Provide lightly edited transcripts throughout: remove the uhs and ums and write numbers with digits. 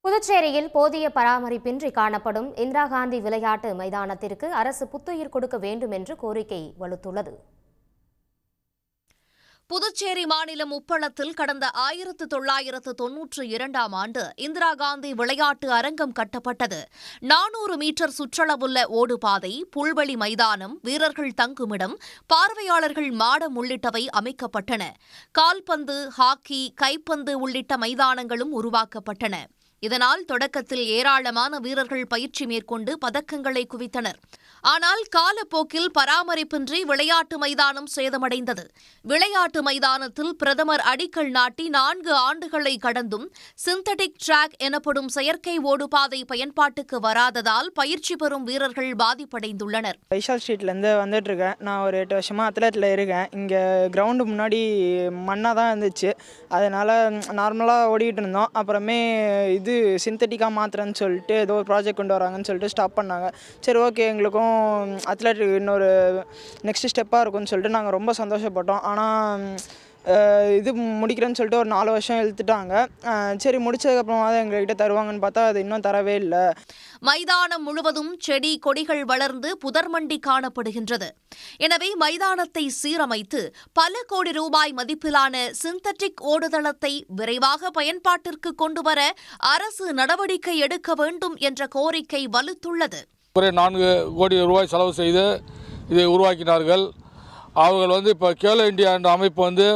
புதுச்சேரியில் போதிய பராமரிப்பின்றி காணப்படும் இந்திரா காந்தி விளையாட்டு மைதானத்திற்கு அரசு புத்துயிர் கொடுக்க வேண்டும் என்று கோரிக்கை வலுத்துள்ளது. புதுச்சேரி மாநிலம் உப்பளத்தில் கடந்த 1992ஆம் ஆண்டு இந்திரா காந்தி விளையாட்டு அரங்கம் கட்டப்பட்டது. 400 மீட்டர் சுற்றளவுள்ள ஓடுபாதை, புல்வெளி மைதானம், வீரர்கள் தங்குமிடம், பார்வையாளர்கள் மாடம் உள்ளிட்டவை அமைக்கப்பட்டன. கால்பந்து, ஹாக்கி, கைப்பந்து உள்ளிட்ட மைதானங்களும் உருவாக்கப்பட்டன. இதனால் தொடக்கத்தில் ஏராளமான வீரர்கள் பயிற்சி மேற்கொண்டு பதக்கங்களை குவித்தனர். ஆனால் காலப்போக்கில் பராமரிப்பின்றி விளையாட்டு மைதானம் சேதமடைந்தது. விளையாட்டு மைதானத்தில் பிரதமர் அடிக்கல் நாட்டி 4 ஆண்டுகளை கடந்தும் சிந்தட்டிக் டிராக் எனப்படும் செயற்கை ஓடுபாதை பயன்பாட்டுக்கு வராததால் பயிற்சி பெறும் வீரர்கள் பாதிப்படைந்துள்ளனர். வைஷால் ஸ்ட்ரீட்லேருந்து வந்துட்டு இருக்கேன். நான் ஒரு 8 வருஷமாக அத்லெட்டில் இருக்கேன். இங்கே கிரவுண்டு முன்னாடி மண்ணாக தான் இருந்துச்சு. அதனால் நார்மலாக ஓடிக்கிட்டு இருந்தோம். அப்புறமே சிந்தட்டிக்காக மாத்திரன்னு சொல்லிட்டு ஏதோ ஒரு ப்ராஜெக்ட் கொண்டு வராங்கன்னு சொல்லிட்டு ஸ்டாப் பண்ணாங்க. சரி, ஓகே, எங்களுக்கும் அத்லெட்டிக் இன்னொரு நெக்ஸ்ட் ஸ்டெப்பாக இருக்கும்னு சொல்லிட்டு நாங்கள் ரொம்ப சந்தோஷப்பட்டோம். ஆனால் இது முடிக்கிறேன்னு சொல்லிட்டு ஒரு 4 வருஷம் இழுத்துட்டாங்க. சரி, முடிச்சதுக்கப்புறமா தான் எங்கள்கிட்ட தருவாங்கன்னு பார்த்தா அது இன்னும் தரவே இல்லை. மைதானம் முழுவதும் செடி கொடிகள் வளர்ந்து புதர்மண்டி காணப்படுகின்றது. எனவே மைதானத்தை சீரமைத்து பல கோடி ரூபாய் மதிப்பிலான சிந்தட்டிக் ஓடுதளத்தை விரைவாக பயன்பாட்டிற்கு கொண்டுவர அரசு நடவடிக்கை எடுக்க வேண்டும் என்ற கோரிக்கை வலுத்துள்ளது. 4 கோடி ரூபாய் செலவு செய்து இதை உருவாக்கினார்கள். அவர்கள் இப்போ கேலோ இந்தியா என்ற அமைப்பு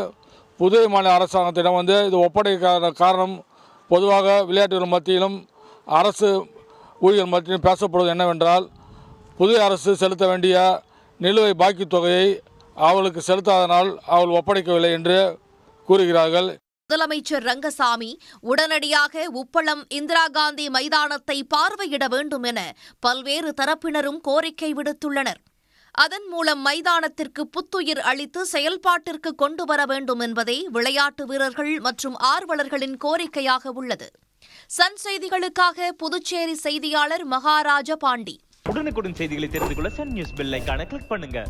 புதுவை மாநில அரசாங்கத்திடம் இது ஒப்படைக்க காரணம் பொதுவாக விளையாட்டுகள் மத்தியிலும் அரசு ஊழியர் மத்தியிலும் பேசப்படுவது என்னவென்றால், புதுவை அரசு செலுத்த வேண்டிய நிலுவை பாக்கி தொகையை அவர்களுக்கு செலுத்தாதனால் அவர்கள் ஒப்படைக்கவில்லை என்று கூறுகிறார்கள். முதலமைச்சர் ரங்கசாமி உடனடியாக உப்பளம் இந்திரா காந்தி மைதானத்தை பார்வையிட வேண்டும் என பல்வேறு தரப்பினரும் கோரிக்கை விடுத்துள்ளனர். அதன் மூலம் மைதானத்திற்கு புத்துயிர் அளித்து செயல்பாட்டிற்கு கொண்டு வர வேண்டும் என்பதே விளையாட்டு வீரர்கள் மற்றும் ஆர்வலர்களின் கோரிக்கையாக உள்ளது. சன் செய்திகளுக்காக புதுச்சேரி செய்தியாளர் மகாராஜ பாண்டி. உடனுக்குடன் செய்திகளை தெரிந்து கொள்ள சன் நியூஸ் பெல் ஐகானை கிளிக் பண்ணுங்க.